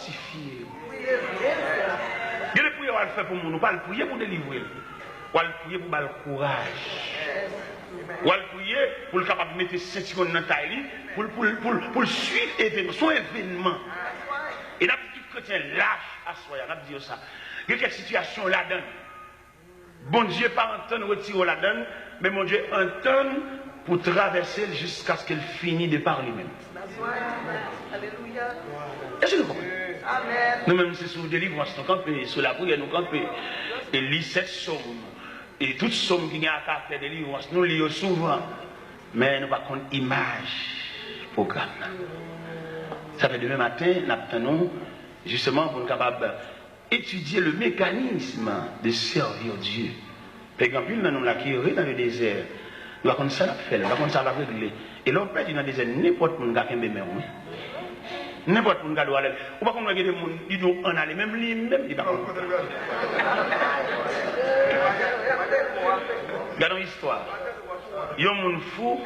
fortifier. Il y a des prières à faire pour nous, pas le prier pour délivrer. Ou le prier pour le courage. Ou le prier pour le capable de mettre ses secondes dans la taille, pour suivre son événement. Et la petite chrétien lâche à soi, on a dit ça. Il y a quelle situation là-dedans. Bon Dieu pas entendre retirer là-dedans, mais mon Dieu entend pour traverser jusqu'à ce qu'elle finisse de par lui-même. Alléluia. Est-ce que nous comprenons? Amen. Nous-mêmes, c'est sur délivrance, nous campons, sur la prière, nous campons, et lis cette somme, et toute somme qui a à caractère de délivrance, nous lisons souvent, mais nous pas contre image, programme. Ça fait demain matin, nous attendons, justement, pour nous capables étudier le mécanisme de servir Dieu. Par exemple, nous la qui est dans le désert, nous avons ça à faire, nous avons ça à régler. Et l'on peut dire dans le désert, n'importe qui a un bébé. N'importe qui a un aller. Ou pas qu'on a des gens qui disent en aller, même lui-même, il va pas. Regardons l'histoire. Il y a un monde fou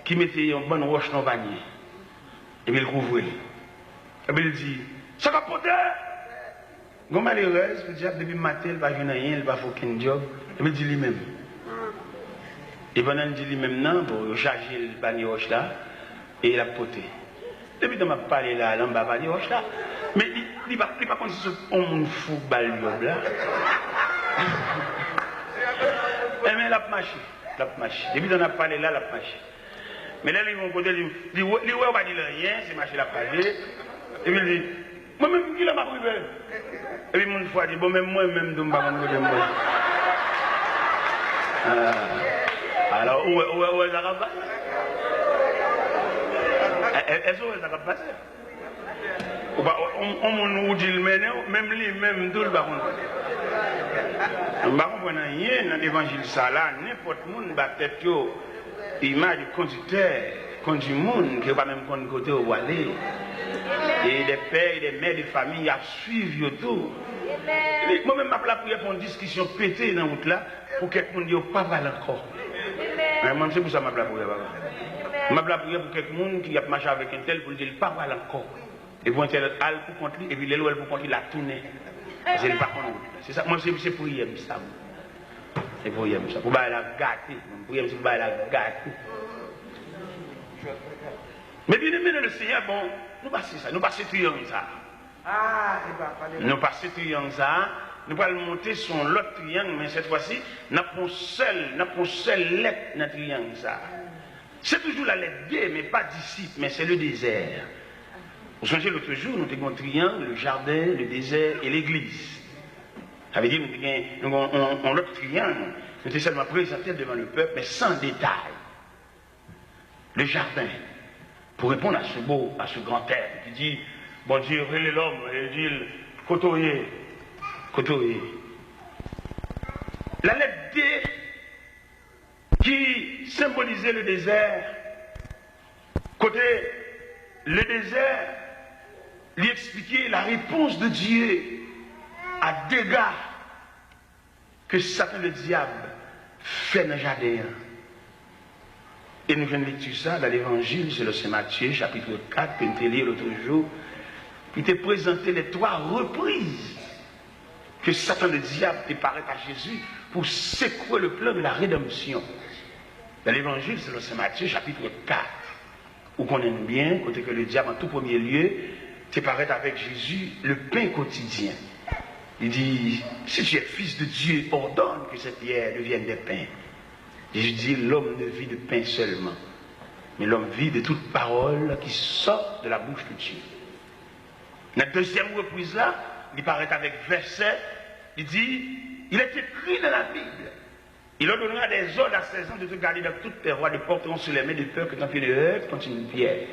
qui mettait une bonne roche dans le panier. Et puis il couvre. Et puis il dit, ça va poter. Comme malheureuse, le diable depuis le matin, il va venir rien, il va faire aucun job. Et puis il dit lui-même. Et pendant qu'il dit lui-même, non, pour charger le panier roche là, et il a poté. Depuis que je parlé là, il va panier roche là. Mais il ne va pas considérer un monde fou, bal job là. Et mais il a marché. Depuis qu'on a parlé là, il a marché. Mais là, ils vont côté, il ne va dire rien, c'est marché la page. Et puis il dit, moi-même, qui l'a pas privé? Et puis mon frère dit, bon, même moi-même, je ne vais pas me dire. Alors, où est-ce que ça va passer? Est-ce que ça va passer? On nous dit, même lui, même tout le monde. On ne comprend rien dans l'évangile ça là, n'importe qui va tête image du conducteur, conduit monde qui ne va même pas côté où aller. Et des pères et des mères de famille à suivre tout. Moi-même, je vais prier pour une discussion pétée dans la route là, pour que quelqu'un ne dise pas mal encore. Moi, c'est pour ça que je vais prier. Je vais prier pour quelqu'un qui a marché avec un tel pour dire pas mal encore. Et pour un tel, al pour contre lui, et puis l'éloigne pour contre lui, la tourner. C'est pas contre. C'est ça, moi, c'est pour y ça. C'est pour y ça. Pour la gâter. Pour y pour la gâter. Mais bien aimé le Seigneur, bon, nous passons ça, nous passons triangle ça. Nous passons triangle ça, nous allons monter sur l'autre triangle, mais cette fois-ci, nous avons seule lettre dans le triangle ça. C'est toujours la lettre D, mais pas disciple, mais c'est le désert. Vous songez l'autre jour, nous avons un triangle, le jardin, le désert et l'église. Ça veut dire que nous avons l'autre triangle, nous étions seulement présentés devant le peuple, mais sans détail. Le jardin. Pour répondre à ce grand terme qui dit, bon Dieu, relève l'homme, et dit, côtoyer. La lettre D, qui symbolisait le désert, côté le désert, lui expliquait la réponse de Dieu à dégâts que Satan le diable fait dans le jardin. Et nous venons de lire ça dans l'évangile, c'est le Saint Matthieu, chapitre 4, que nous avons lu l'autre jour. Il t'a présenté les 3 reprises que Satan le diable est paré à Jésus pour secouer le plan de la rédemption. Dans l'évangile, c'est le Saint Matthieu, chapitre 4, où on aime bien, côté que le diable, en tout premier lieu, t'est paré avec Jésus le pain quotidien. Il dit, si tu es fils de Dieu, ordonne que cette pierre devienne des pains. Jésus dit, l'homme ne vit de pain seulement, mais l'homme vit de toute parole qui sort de la bouche de Dieu. La deuxième reprise là, il paraît avec verset, il dit, il est écrit dans la Bible, il ordonnera des ordres à ses ans de te garder dans toutes tes voies, de porter sur les mains de peur que ton pied de heurte contre une pierre.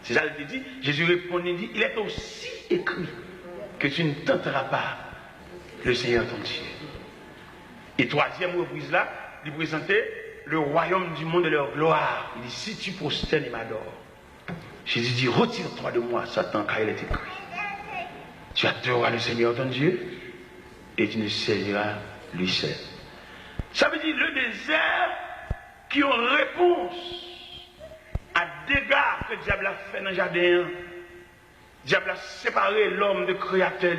C'est ça qu'il dit. Jésus répond, il dit, il est aussi écrit que tu ne tenteras pas le Seigneur ton Dieu. Et troisième reprise là, il présentait le royaume du monde de leur gloire. Il dit, si tu prosternes et m'adores, Jésus dit, retire-toi de moi, Satan, car il est écrit. Tu adoreras le Seigneur ton Dieu et tu ne serviras lui seul. Ça veut dire le désert qui ont réponse à dégâts que le diable a fait dans le jardin. Diable a séparé l'homme de créateur.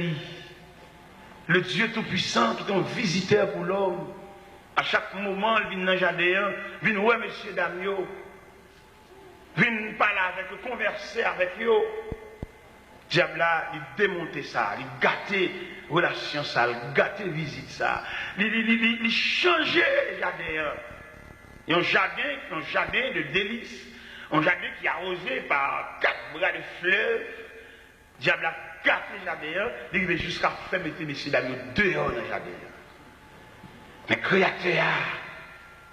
Le Dieu Tout-Puissant qui est un visiteur pour l'homme. À chaque moment, il vient dans le jardin, il vient ouais, monsieur Damio. Il vient parler avec eux, converser avec eux. Diable a démonté ça, il gâté relation ça, il gâté visite ça. Il changé le jardin. Il y a un jardin de délices. Un jardin qui est arrosé par 4 bras de fleurs. Diable a gâté le jardin, il va jusqu'à faire mettre messieurs Damio dehors dans le jardin. Mais créateur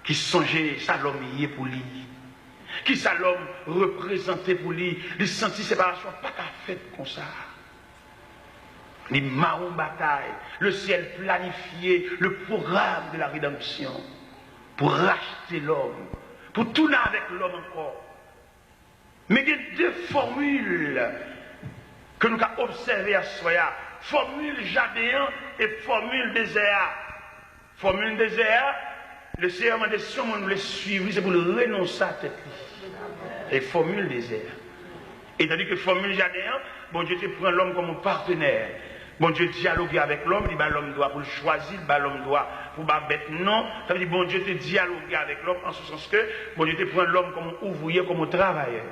qui songeait ça l'homme y est pour lui. Qui ça l'homme représenté pour lui. Il sentit séparation pas qu'à fait comme ça. Les marrons bataille. Le ciel planifié le programme de la rédemption. Pour racheter l'homme. Pour tourner avec l'homme encore. Mais il y a deux formules que nous avons observées à Soya. Formule jardin et formule désert. Formule désert, le Seigneur m'a dit si on le suivre, c'est pour le renoncer à tête. Et formule désert. Et tandis que formule jardin, bon Dieu te prend l'homme comme un partenaire. Bon Dieu dialogue avec l'homme, il dit l'homme doit pour le choisir, l'homme doit pour pas bête non. Ça veut dire bon Dieu te dialogue avec l'homme en ce sens que bon Dieu te prend l'homme comme un ouvrier, comme un travailleur.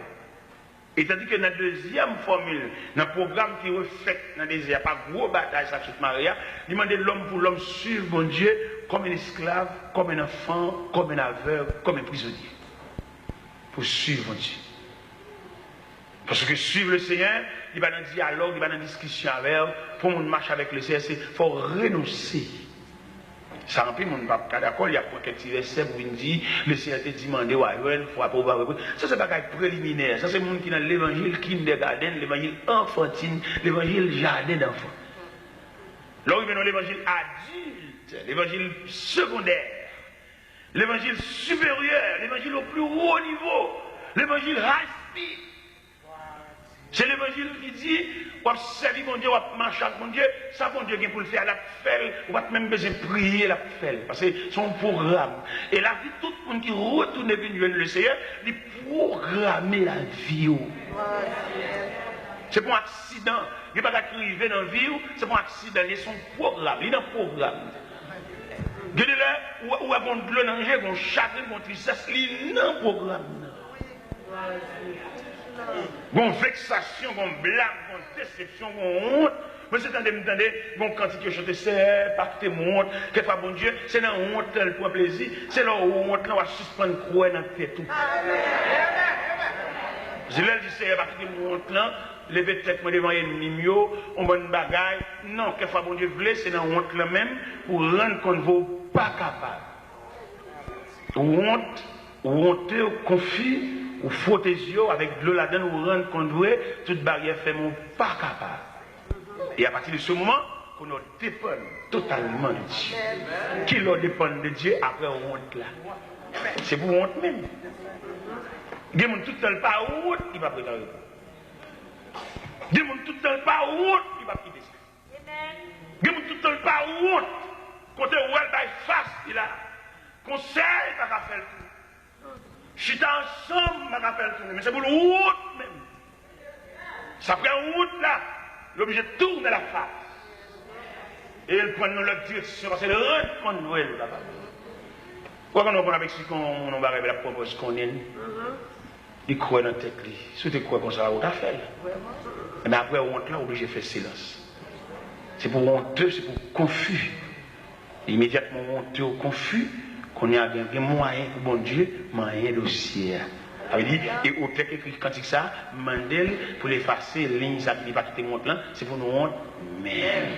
Et tandis que dans la deuxième formule, dans le programme qui reflète dans le désert, pas gros bataille, ça toute Maria, il demande l'homme pour l'homme suivre mon Dieu comme un esclave, comme un enfant, comme un aveugle, comme un prisonnier. Pour suivre mon Dieu. Parce que suivre le Seigneur, il va dans le dialogue, il va dans la discussion avec, pour qu'on marche avec le Seigneur, il faut renoncer. Ça remplit mon papa d'accord, il y a quelques versets pour dire, le Seigneur te demandé, ouais, faut pas. Ça c'est pas un préliminaire, ça c'est le monde qui est dans l'évangile kindergarten, l'évangile enfantine, l'évangile jardin d'enfants. Là où il vient dans l'évangile adulte, l'évangile secondaire, l'évangile supérieur, l'évangile au plus haut niveau, l'évangile high speed. C'est l'évangile qui dit, on va servir mon Dieu, on va marcher avec mon Dieu, ça mon Dieu qui pour le faire, la faire, on va même besoin de prier, la faire, parce que c'est son programme. Et la vie, tout le monde qui retourne venir le Seigneur, il programme la vie. C'est pour un accident, il n'est pas arrivé dans la vie, c'est pour un accident, il est son programme, il est dans le programme. Regardez là, où avons de l'enjeu, où chagrin, où tristesse, il est dans le programme. Bon vexation, bon blague, bon déception, bon honte. Mais c'est entendez, bon quantité de chanter, c'est pas que mon honte, quelquefois bon Dieu, c'est dans honte le point plaisir, c'est là où honte là, on va suspendre croix dans la tête tout. Je l'ai dit, c'est pas que mon honte là, lever tête devant l'ennemi, on va une bagaille. Non, quelquefois bon Dieu voulait, c'est dans honte là même, pour rendre compte vous pas capable. Honte, honteux, confus. Ou faut tes yeux avec de l'eau là-dedans, ou rendre compte toute barrière fait mon pas capable. Et à partir de ce moment, on dépend totalement de Dieu. Qui leur dépend de Dieu après honte là. C'est pour honte même. Il y a tout le temps pas honte, il va préparer. Il y a tout le temps pas honte, il va quitter ça. Il y a tout le temps pas honte. Quand tu es face, il a conseil, il va faire le tout. Je suis ensemble, je m'appelle tourner, mais c'est pour le route même. Ça prend une route là, l'objet tourne la face. Et il prend notre direction, c'est le rendre qu'on est là-bas. Pourquoi on a avec ce qu'on va la propose qu'on est, il croit dans la tête, si tu crois qu'on ça va faire. Mais après, honte là, obligé de faire silence. C'est pour honteux, c'est pour confus. Immédiatement honteux, confus. On a bien moyen pour bon Dieu, moyen dossier. Ça veut dire, et au fait écrit quand il ça, Mandel pour l'effacer, ligne, ça qui n'est pas quitter mon plan, c'est pour nous honte même.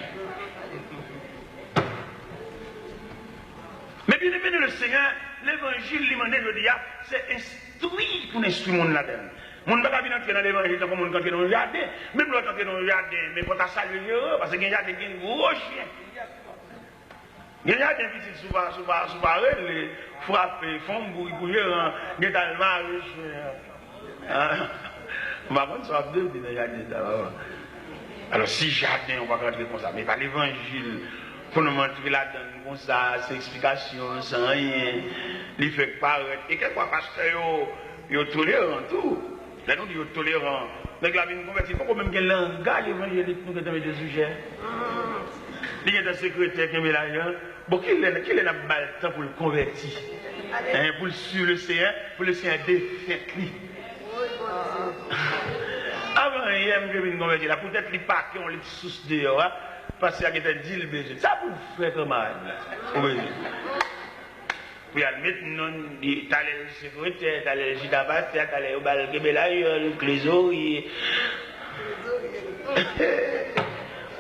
Mais bien aimé le Seigneur, l'évangile, l'imandé, je dis, c'est instruit pour instruire mon là-dedans. Mon ne va pas venir entrer dans l'évangile comme on entre dans le jardin. Même l'autre entrer dans le jardin, mais quand tu as salué, parce que le jardin est un gros chien. Il y a des petits souvent, les frapper, font bouger, il y a dans le mariage. On va prendre ça deux dans le jardin. Alors, si jardin, on va rentrer comme ça, mais pas l'évangile, pour nous montrer là-dedans, comme ça, c'est explication, sans rien, il fait paraître. Et quelquefois, pasteur, il est tolérant tout. Là, nous, il est tolérant. Donc la vie nous convertit. Pourquoi même quel langage évangélique nous avons des sujets? Il y a un secrétaire qui est là. Bon, qui est là le temps pour le convertir? Pour le sur le CN, pour le CN défaite. Avant, il y a un convertir là. Peut-être les paquets ont les sous dehors. Parce qu'il y a des deals besoin. Ça pour faire comment? Oui. Puis admettre non, t'as les secrétaires, t'as les gidabataires, t'as les balguebelaïeurs, les clésoris.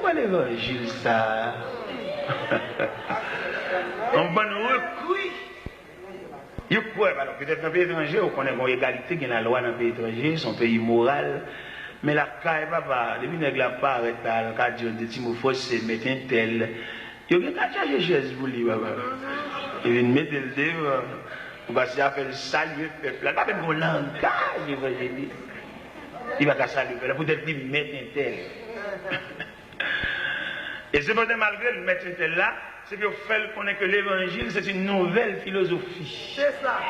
Où est l'évangile ça? On va nous recourir. Il quoi? Alors peut-être dans le pays étranger, on connaît une égalité qui est la loi dans le pays étranger, son pays moral. Mais la caille, papa, depuis que la part est là, le cas de Timophos, c'est mettre un tel. Il y a un cas de Jésus pour lui, papa. Il vient mettre le devant. On va se faire le salut, le peuple. Pas même un langage évangélique. Il va saluer le peuple. Peut-être qu'il met un tel. Et c'est pour malgré le mettre un tel là, c'est qu'il fait connaître que l'évangile, c'est une nouvelle philosophie. C'est ça.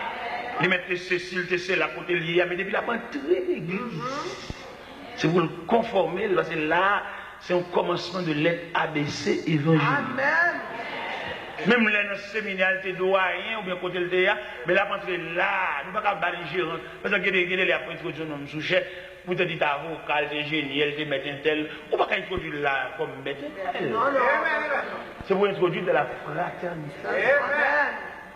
Il met Cécile, c'est là, côté lié, mais depuis la entrée de l'église. C'est pour le conformer, parce que là, c'est un commencement de l'être ABC évangélique. Amen. Même là, dans le séminaire, tu es doyen ou bien côté le théâtre, mais là, rentrer là, nous ne pouvons pas battre les gérants. Parce que les après introduire un homme sous-chef, pour te dire ta vocal, t'es génial, t'es mettre un tel, on ne peut pas introduire là comme mettre un tel. Non, non. C'est pour introduire de la fraternité.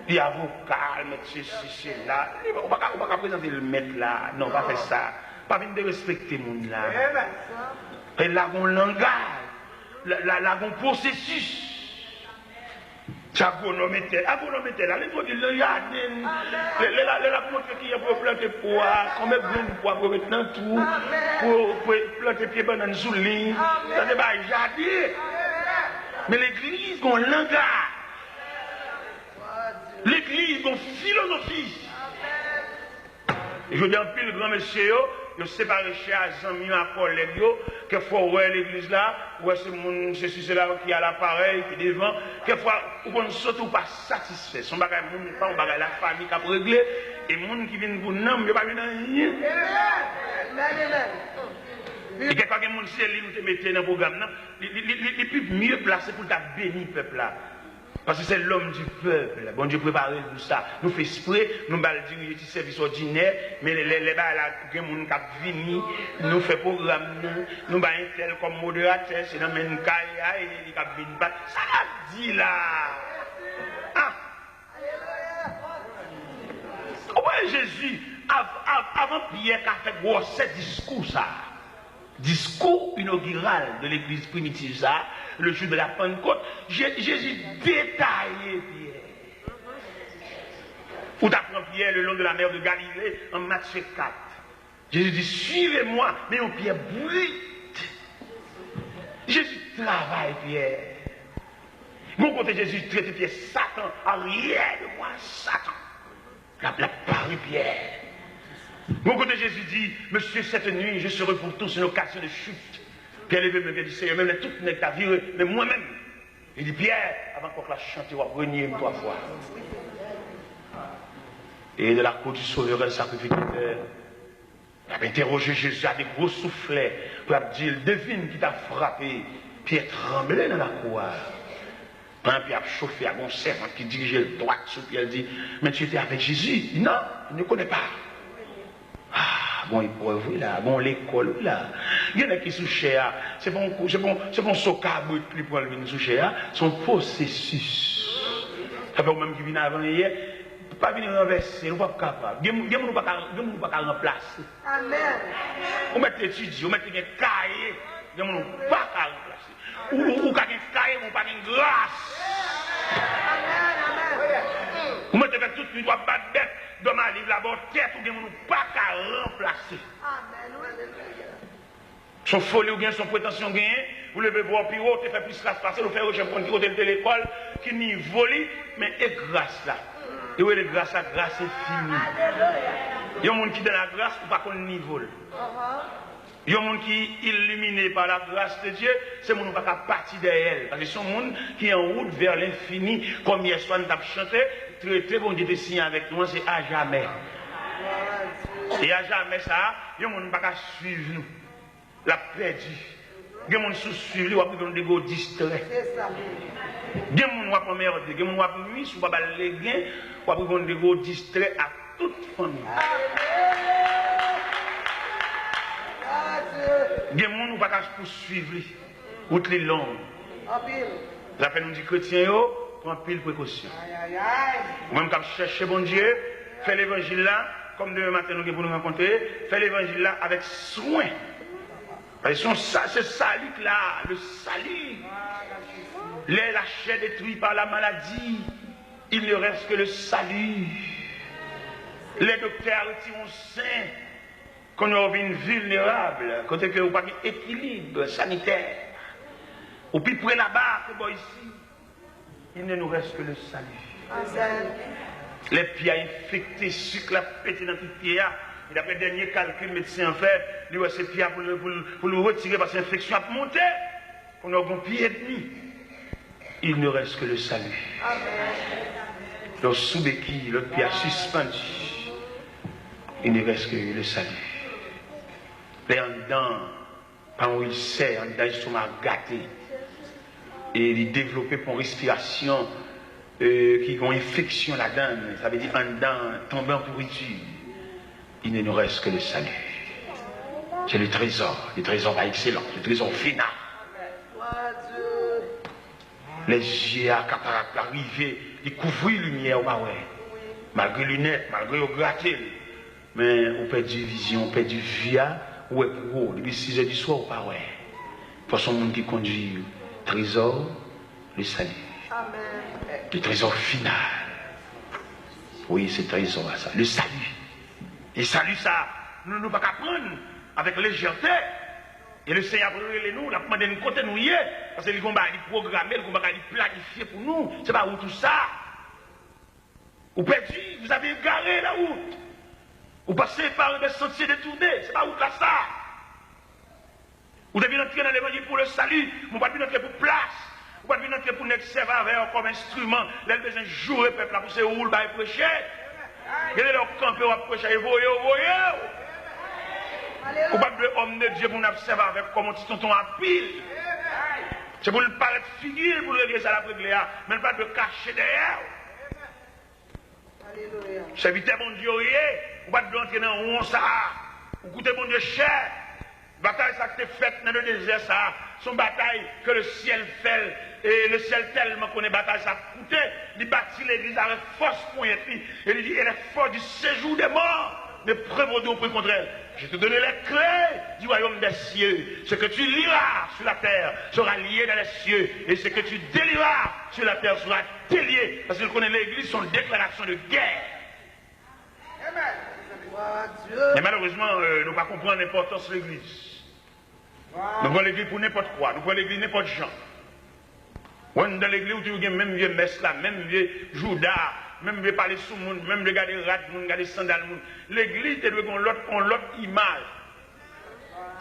Il y a vocal, mettre ceci, là. On ne peut pas présenter le maître là. Non, pas faire ça. Pas venir de respecter le monde là. Et là, on langage, là, on processus. Agronomètre, là, les produits, le jardin, la montre qui est pour planter pois, on met de pois pour mettre dans tout, pour planter pieds bananes sous ligne, ça n'est pas un jardin. Mais l'église, on langage. L'église, on philosophie. Et je dis en plus, le grand monsieur, je sépare chez Azami, ma collègue, que faut voir l'église là, ou c'est mon ceci, c'est là qui a l'appareil, qui est devant, quelquefois, on ne surtout pas satisfait. Son bagage, mon pas, on bagage la famille qui a réglé, et les gens qui viennent pour nous, ils ne pas venir rien. Et quelquefois, les gens qui te mettent dans le programme, les plus mieux placés pour ta bénir le peuple là. Parce que c'est l'homme du peuple. Bon Dieu préparé pour ça. Nous faisons exprès, nous allons dire des services ordinaires, mais les gens qui viennent, nous faisons programme, nous allons tel comme modérateur, c'est dans le cahier, et les gens viennent pas. Ça l'a dit là. Ah. Ouais, Jésus, avant Pierre qui a fait gros, ce discours ça. Discours inaugural de l'église primitive ça, le jour de la Pentecôte, Jésus détaillé Pierre. Où t'apprends Pierre le long de la mer de Galilée en Matthieu 4. Jésus dit, suivez-moi, mais on Pierre brute. Jésus travaille Pierre. Mon côté Jésus traite Pierre, Satan, arrière de moi, Satan. La parole Pierre. Mon côté Jésus dit, monsieur, cette nuit, je serai pour tous une occasion de chute. Pierre levé me dit, Seigneur, même toute n'est ta virée, mais moi-même. Il dit, Pierre, avant qu'on la chante, on va renier 3 fois. Et de la côte du sauveur, le sacrificateur, il a interrogé Jésus à des gros soufflets pour dire, devine qui t'a frappé. Pierre tremblait dans la cour. Puis il a chauffé à mon servant qui dirigeait le droit sur Pierre, il dit, mais tu étais avec Jésus? Il dit, non, il ne connaît pas. Ah, bon, il pourrait voir là, bon, l'école là. Il y en a qui sont chers, c'est bon, socable qui pour le venir sous cher, son processus. Ça fait même qui vient avant hier, pas venir renverser, nous ne sommes pas capables. Nous ne sommes pas remplacer. Amen. On met l'étudier, on met les cahiers, nous ne sommes pas remplacer. Ou quand un cahier, on n'a pas de grâce. Amen. Vous mettez toute une doigt battre bête. Dans ma livre, la bonne tête, ou bien nous pas qu'à remplacer. Son folie ou bien son prétention gagne, vous levez voir plus haut, tu fais plus classe passer, vous faites recherche pour côté de l'école, qui n'y vole, mais et grâce là. Et oui, grâce à grâce est finie. Il y a des gens qui dans la grâce, ou pas qu'on n'y vole. Il y a des gens qui illuminés par la grâce de Dieu, c'est mon pas qu'à partir d'elle. Parce que ce monde qui est en route vers l'infini, comme hier soir nous avons chanté, traité bon Dieu de signer avec nous, c'est à jamais. Et à jamais ça, il y a des gens qui ne peuvent pas suivre nous. la perdu. Il y a des gens qui sont suivis, ou qui ont des gros distraits. Il y a des gens qui ont merde, il y a des gens qui ont mis, ou pas les gains, ou qui ont des gros distraits à toute famille. Il y a des gens qui ne peuvent pas poursuivre, ou les longs. La peine nous dit chrétien, prend pile précaution. Même quand je cherche bon Dieu, fait l'évangile là, comme demain matin nous pour nous rencontrer, fait l'évangile là avec soin. Parce que c'est salut là, le salut. La chair détruite par la maladie, il ne reste que le salut. Les docteurs retirent sain, qu'on a une vulnérable, côté que vous n'avez pas d'équilibre sanitaire. Ou puis près là-bas, que bon ici, il ne nous reste que le salut. Les pieds infectés, sucre la pété dans tout pied. Et d'après le dernier calcul, le médecin en fait, lui, c'est pieds pour le retirer parce que l'infection a monté. On a un pied et demi. Il ne reste que le salut. Le sous-béquille, le pied suspendu. Il ne reste que le salut. Les en dedans, quand il sait, en dedans, ils sont gâtés. Et il développé pour une respiration qui ont infection là-dedans, ça veut dire en dedans, tomber en pourriture. Il ne nous reste que le salut. C'est le trésor par excellence, le trésor final. Les yeux à cataracte arrivés, ils couvrent la lumière, malgré les lunettes, malgré le gratter. Mais on perd du vision, on perd du via, ou est gros, depuis 6 heures du soir, ou pas, ouais. Pour son monde qui conduit, trésor, le salut. Amen. Le trésor final. Oui, c'est le trésor à ça. Le salut. Et salut, ça, nous ne pouvons pas prendre avec légèreté. Et le Seigneur a nous, la demandé de nous côté nous y est. Parce qu'il va programmer, il va planifier pour nous. C'est pas où tout ça. Vous perdu, vous avez égaré la route. Vous passez par des sentiers détournés. C'est pas où là ça. Vous devez entrer dans l'évangile pour le salut. Vous ne pouvez pas entrer pour place. Vous ne pouvez pas entrer pour nous servir comme instrument. Là, vous besoin de jouer peuple là pour se rouler, pour prêcher. Vous allez leur camper, vous prêcher, vous voyez. Vous ne pouvez pas homme de Dieu pour nous servir avec comme un petit tonton à pile. C'est pour ne pas être figure pour l'église à la prière, mais pas de cacher derrière. Serviteur mon Dieu, vous ne pouvez pas entrer dans un ça. Vous coûtez mon Dieu cher. Bataille ça qui est faite dans le désert, ça, son bataille que le ciel fait, et le ciel tellement qu'on est bataille, ça coûte, il bâtit l'église avec force pour y être, et il dit, elle est force du séjour des morts, mais prévaudons pour contre elle. Je te donne les clés du royaume des cieux. Ce que tu liras sur la terre sera lié dans les cieux, et ce que tu délieras sur la terre sera délié, parce qu'il connaît l'église, son déclaration de guerre. Mais malheureusement, nous ne pas comprendre l'importance de l'église. Nous prenons l'église pour n'importe quoi, nous prenons l'église n'importe gens. Dans l'église où tu as même vieux messe là, même vieux Judas, même vieux parler sous le monde, même regarder rat, regarder sandal. L'église, tu dois avoir l'autre image.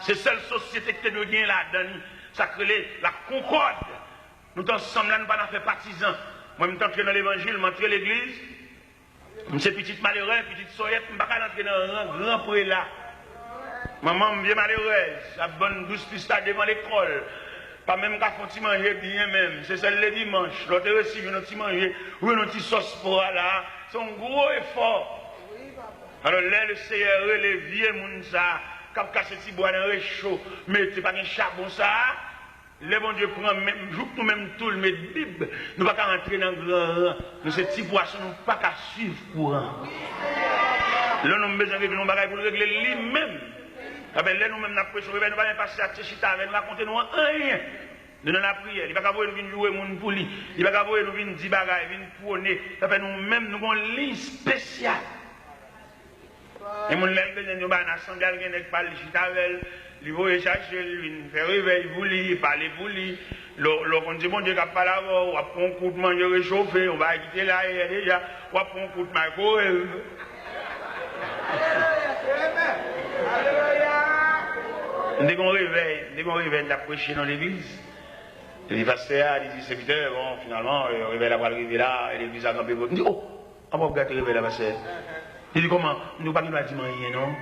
C'est seule société que tu dois gagner là-dedans. Ça crée la concorde. Nous ensemble là, nous ne pas faire partisans. Moi, je suis entré dans l'évangile, je suis entré dans l'église. Je suis petite malheureuse, petite soyette, je ne suis pas entré dans un grand prélat. Maman est malheureuse, la bonne douce pista devant l'école. Pas même qu'à faire manger bien même. C'est celle le dimanche. L'autre reçu un petit manger, ou un petit sauce pour là. C'est un gros effort. Alors là, le Seigneur, les vieux moun ça, quand casse petit bois dans le chaud, mais c'est pas un charbon ça. Le bon Dieu prend même, joue nous même tout le Bible. Nous ne pouvons pas rentrer dans le grand rang. Nous, ces petits poissons, nous ne pouvons pas suivre courant. Là, nous avons besoin de régler nos bagages pour régler lui-même. Là, nous-mêmes, nous avons prêché, nous ne pouvons pas passer à Tchechita, nous raconter nous rien. Nous avons la prière. Il ne va pas venir jouer mon pour lui. Il ne va pas venir dire bagages, venir prôner. Nous-mêmes, nous avons une ligne spéciale. Et mon lèvre, nous avons une assemblée, nous avons parlé de il va chercher, il fait réveil pour lui, il parle pour lui. On dit, bon Dieu, qu'il n'y a pas là, on va prendre un coup de manger réchauffé, on va quitter là, déjà, on va prendre un coup de microwave. Dès qu'on réveille, on a prêché dans l'église. Le pasteur a dit, serviteur, bon, finalement, le réveil va arriver là, et l'église a campé. On dit, oh, on va regarder le réveil là, pasteur. Il dit, comment? Nous ne pouvons pas dire rien, non?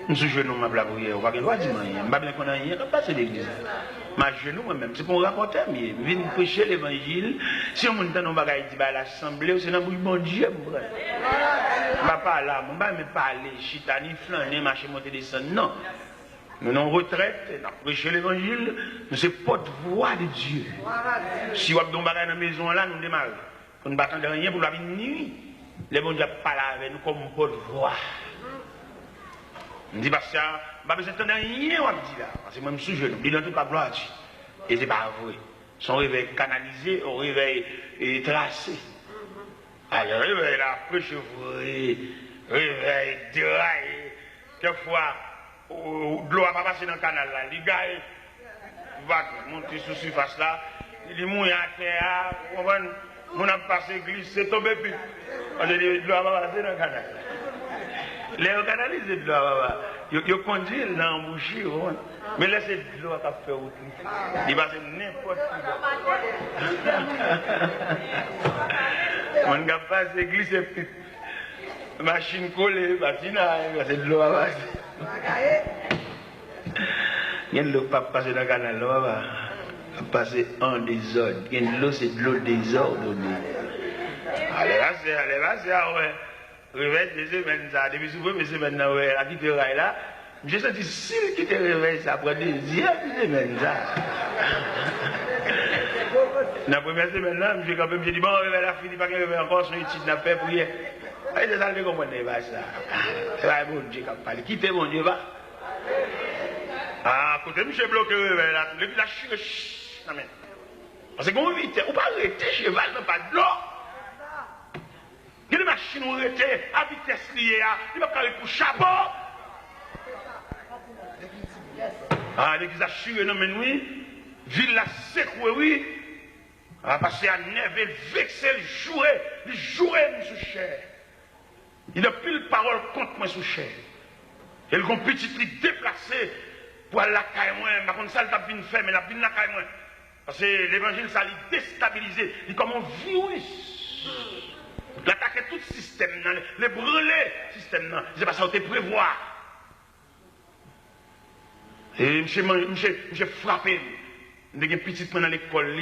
Je suis genou, ma blague, je ne vais pas dire rien. Je ne vais pas dire rien, je ne vais pas passer l'église. Ma genou, moi-même, c'est pour rapporter, je viens prêcher l'évangile. Si on monte dans nos bagages, il dit à l'assemblée, c'est dans le bon Dieu. Je ne vais pas là, je ne vais pas parler, chitani, flâner, marcher, monter, descendre. Non. Nous sommes en retraite, nous prêchons l'évangile, nous sommes porte-voix de Dieu. Si vous avez des bagages dans la maison, là, nous démarrons. Nous ne battons de rien pour la vie de nuit. Les bons Dieu parlent avec nous comme porte-voix. Je dis, parce que je n'ai pas besoin de rien, on dit là. Parce que moi, je suis jeune, je dis dans toute la gloire. Et ce n'est pas vrai. Son réveil canalisé, au réveil tracé. Alors, réveil là, prêche-vrai, réveil déraillé. Quelquefois, de l'eau va pas passer dans le canal là. Les gars, il va monter sur la surface là. Il mouille à terre, on a passé, glissé, tombé plus. On dit, de l'eau va passer dans le canal. Les canalisés de l'eau, ils conduisent l'embouchure, mais laissez de l'eau à faire autre. Il va faire n'importe quoi. On n'a pas passé, glissé plus. Machine collée, bâtiment, c'est de l'eau à passer. Il y a de l'eau pas passer dans le canal, l'eau va passer en désordre. Il y a de l'eau, c'est de l'eau désordonnée. Allez, vas-y, ouais. Réveil des semaines, ça. Depuis souvent, mes semaines, la qui te raille là, j'ai senti s'il qui te réveille, ça prend des semaines, ça. La première semaine là, j'ai quand même dit, bon, réveil là, fini, pas qu'un réveil encore, son étude n'a pas prier. Allez, c'est ça, je comprends pas ça. C'est pas bon Dieu qui a parlé. Quittez mon Dieu, va. Ah, côté, je suis bloqué, réveil là, le village, amen. Parce que quand on vit, on pas arrêter cheval, mais pas de l'eau. Il y a des machines où arrêtées à vitesse liée, il va carrer pour chapeau. Ah, l'église a chiré, non, mais oui, ville la secouée, oui. Ah, parce qu'à neuf, elle vexé, le jouer, sous cher. Il a plus de parole contre moi sous cher. Elle a une petite ligue déplacée pour aller à la caille, moi, par contre, ça, elle a bien fait, mais elle a bien la caille, moi. Parce que l'évangile, ça l'a déstabilisé. Il est comme un virus. L'attaquer tout le système, les brûler le système, c'est pas ça que tu prévoir. Et je frappé, je suis petit dans l'école,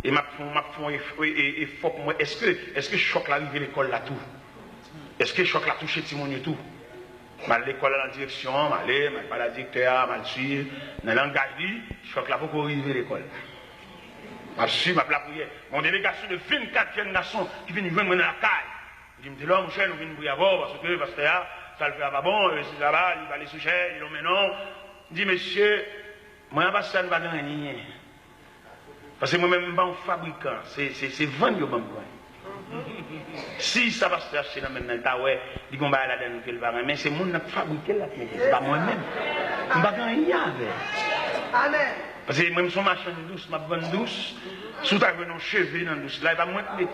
et m'a fait effort pour moi. Est-ce que choc l'arrivée à l'école là tout? Est-ce que choc l'a touché Timon tout? Mal l'école dans la direction, mal pas la directeur, mal suivre, dans le langage, choc là pour arriver à l'école. Je suis ma prière. Mon délégation de 24 jeunes garçons qui viennent joindre dans la caille. Je me dis, là, mon cher, nous venons prier avant parce que ça le fait pas bon, c'est là-bas, il va aller sous cher, il dit, non. Je dis, monsieur, moi, je ne vais pas faire rien. Parce que moi-même, je ne suis pas un fabricant, c'est vendre le bon point. Si ça va se faire chez nous maintenant, il va aller là-dedans, il va mais c'est moi qui fabrique là, c'est pas moi-même. Je ne vais pas rien avec. Amen. Parce que même son machin douce, ma bonne douce, sous ta venue cheveux dans douce, là, il va moins te mettre.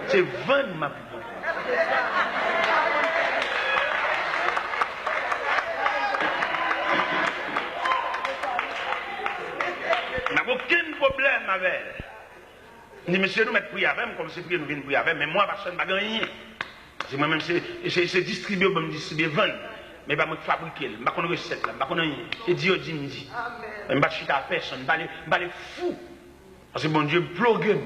C'est vendre ma bonne. Il n'y a aucun problème avec elle. Il dit, monsieur, nous mettons prier avec, comme c'est prier, nous venons prier avec, mais moi, personne ne va rien. C'est moi-même, c'est distribuer, je me distribuer, vendre. Mais je ne vais pas fabriquer, je ne vais pas recette, je ne vais pas rien. C'est Dieu dit, me dit. Je ne vais pas chiter à personne, je ne vais pas aller fou. Parce que mon Dieu blogue.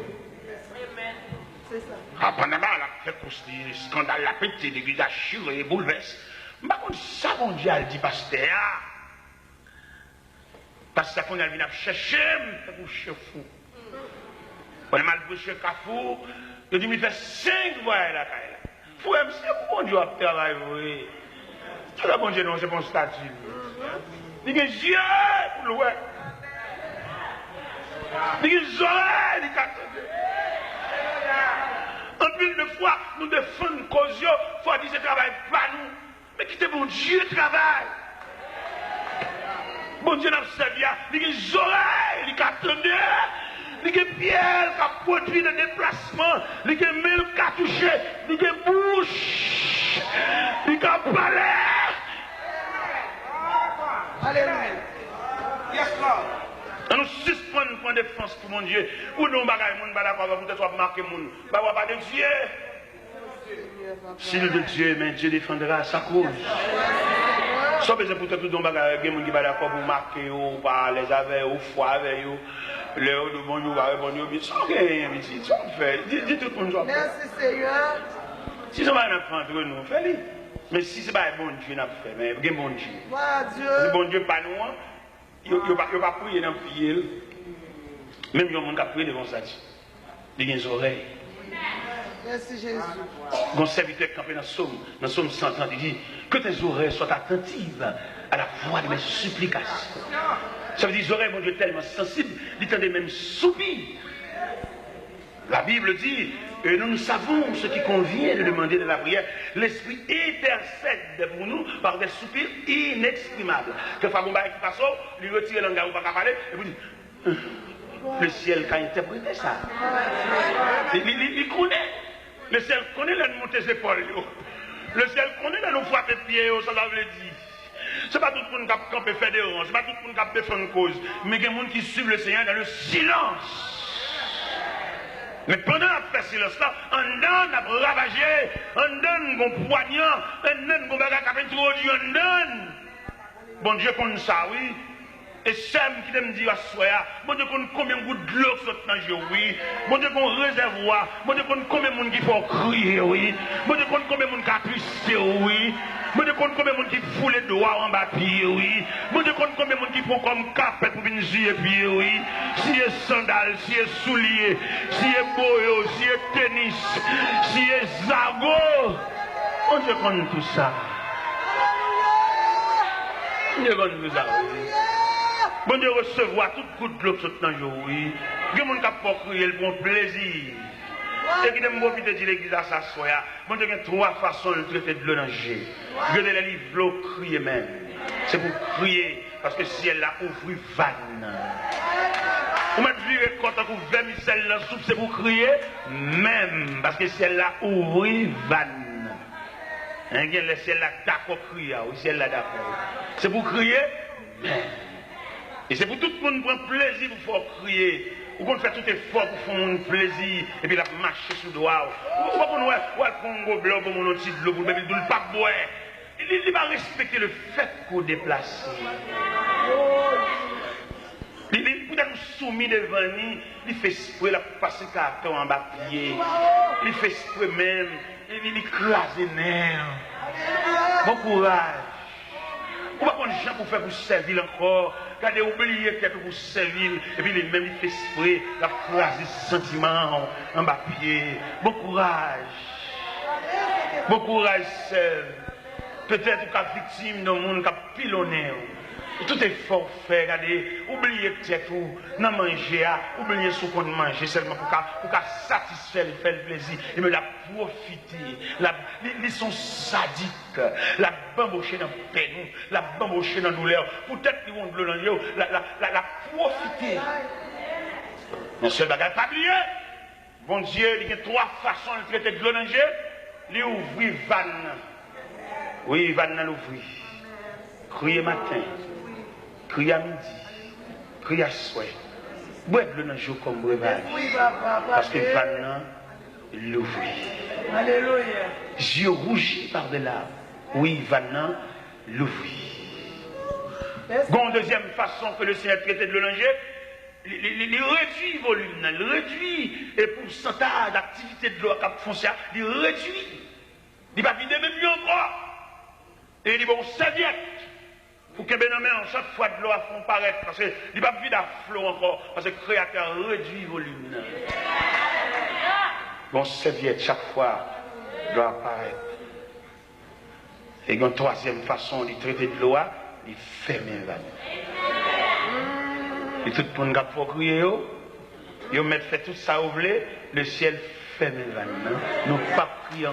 Après, on a fait un scandale, la pété, l'église a chiré, bouleverse. Je ne vais pas ça, mon Dieu, elle dit, pasteur. Parce que quand elle vient chercher, je vais chercher fou. On a mal prêché Kafou, je dis, il fait 5 voyages là. Faut même, c'est mon Dieu à travailler. C'est là, mon Dieu, non, c'est mon statut. Il dit, Dieu, pour le ouais. Il dit, Zoé, il dit, en plus de fois, nous défendons cause, il faut dire, ce travail pas nous. Mais quittez mon Dieu, travail. Bon Dieu, n'a pas servi, il dit, Zoé, il dit, attendez. Il y a Pierre qui a produit le déplacement, il y a Mel qui a touché, il y a bouche, il y a palais. Alléluia. Yes, Lord. Nous suspendons pour défense pour mon Dieu. Ou nous bagaille mon d'accord va peut-être marquer mon. Bah pas de Dieu. S'il de Dieu, mais Dieu défendra sa cause. Sans besoin pour tout le monde, il y a des gens qui sont d'accord pour marquer, ou par les avec, ou foi avec, les hauts de bon, ou avec bon, mais sans rien, petit, tu fais. Dis tout le monde. Merci Seigneur. Si c'est pas un enfant entre nous, fais-le. Mais si c'est pas un bon Dieu, n'a pas fait, mais il y a un bon Dieu. Dieu. Le bon Dieu, pas nous, il ne va pas prier dans le pied. Même il y a des gens qui prient devant ça. Il y a des oreilles. Merci Jésus. Mon serviteur campé dans le psaume 130, il dit que tes oreilles soient attentives à la voix de mes supplications. Ça veut dire les oreilles, mon Dieu, tellement sensibles, ils entendent même soupirs. La Bible dit, et nous savons ce qui convient de demander de la prière. L'Esprit intercède pour nous par des soupirs inexprimables. Que Fagomba qui passe, lui retire l'angard ou pas qu'à parler, et vous dites, le ciel qui a interprété ça. Il connaît. Le ciel connaît la monter ses épaules. Le ciel connaît la nous frapper pieds, ça veut dire. Ce n'est pas tout le monde qui a campé faire des rangs, ce n'est pas tout le monde qui a défendu une cause, mais il y a des gens qui suivent le Seigneur dans le silence. Mais pendant la fait silence là, on donne à ravager, on donne un poignant, on donne un bagage qui a introduit, on donne. Bon Dieu connaît ça, oui. Et Sam qui me dit à soi, bon Dieu connaît combien de gouttes de l'eau qui sont dans le jeu, oui. Bon Dieu connaît réservoir, bon Dieu connaît combien de monde qui faut crier, oui. Bon Dieu connaît combien de monde qui a twisté, oui. Bon Dieu connaît combien de monde qui fout les doigts en bas pied, oui. Bon Dieu connaît combien de monde qui font comme capet pour venir jouer pied, oui. Si est sandales, si est souliers, si est boyo, si est tennis, si est zago. Bon Dieu connaît tout ça. Bon Dieu connaît tout ça, oui. Bon Dieu recevoir toute goutte de l'eau qui sont dans le jour, oui. Il y a des gens qui peuvent crier pour plaisir. Et qui aiment profiter de l'église à sa soya. Bon Dieu, il y a trois façons de traiter de l'eau dans le jeu. Il y a des livres, l'eau crier même. C'est pour crier, parce que si elle a ouvert vanne. Vous m'avez vu quand on ouvre vermicelle dans la soupe, c'est pour crier même, parce que si elle a ouvert vanne. Il y a si elle a d'accord crier, ou si elle a d'accord. C'est pour crier même. Et c'est pour tout le monde prendre plaisir pour faire crier. Ou qu'on fait tout effort pour faire un plaisir. Et puis la marcher sous le doigt. Ou qu'on va prendre un gros blanc pour mon petit de l'eau pour ne pas boire. Il va respecter le fait qu'on déplace. Il peut être soumis devant lui. Il fait exprès la passer carton en bas pied. Il fait exprès même. Il écrase les nerfs. Bon courage. Ou pas qu'on gens pour faire pour servir encore. Regardez, oubliez peut-être pour servir. Et puis les mêmes, il fait exprès, la phrase des sentiments en bas pied. Bon courage. Bon courage, seul. Peut-être qu'à victime d'un monde qui a pilonné. Tout est forfait, regardez. Oubliez peut-être où, non manger, oubliez ce qu'on mange seulement pour satisfaire, faire le plaisir. Et me la profiter. Ils sont sadiques. La bambocher dans le peine, la bambocher dans la douleur. Peut-être qu'ils vont de l'eau dans la profiter. Mais seul bagage pas oublié. Bon Dieu, il y a trois façons de traiter de l'eau dans le jeu. Il ouvre vanne. Oui, vanne dans l'ouvrir. Crier matin. Crier à midi, crier à soir. Boire de l'eau dans le jour comme breuvage. Parce que maintenant, l'ouvrir. Alléluia. Yeux rougis par de larmes. Oui, maintenant, l'ouvrir. Bon, deuxième façon que le Seigneur traite de l'eau dans le jeu, il réduit le volume, il réduit le pourcentage d'activité de l'eau à foncière, il réduit. Il va vider même mieux encore. Et il dit, bon, serviette. Pour que Benamé, chaque fois de l'eau à fond paraître, parce qu'il n'y a pas vide à flot encore, parce que le créateur réduit le volume. Bon, serviette, chaque fois, l'eau apparaît. Et une troisième façon de traiter de l'eau, il ferme les vannes. Et tout le monde a pour crier, il met fait tout ça au blé, le ciel ferme les vannes. Nous pas prier.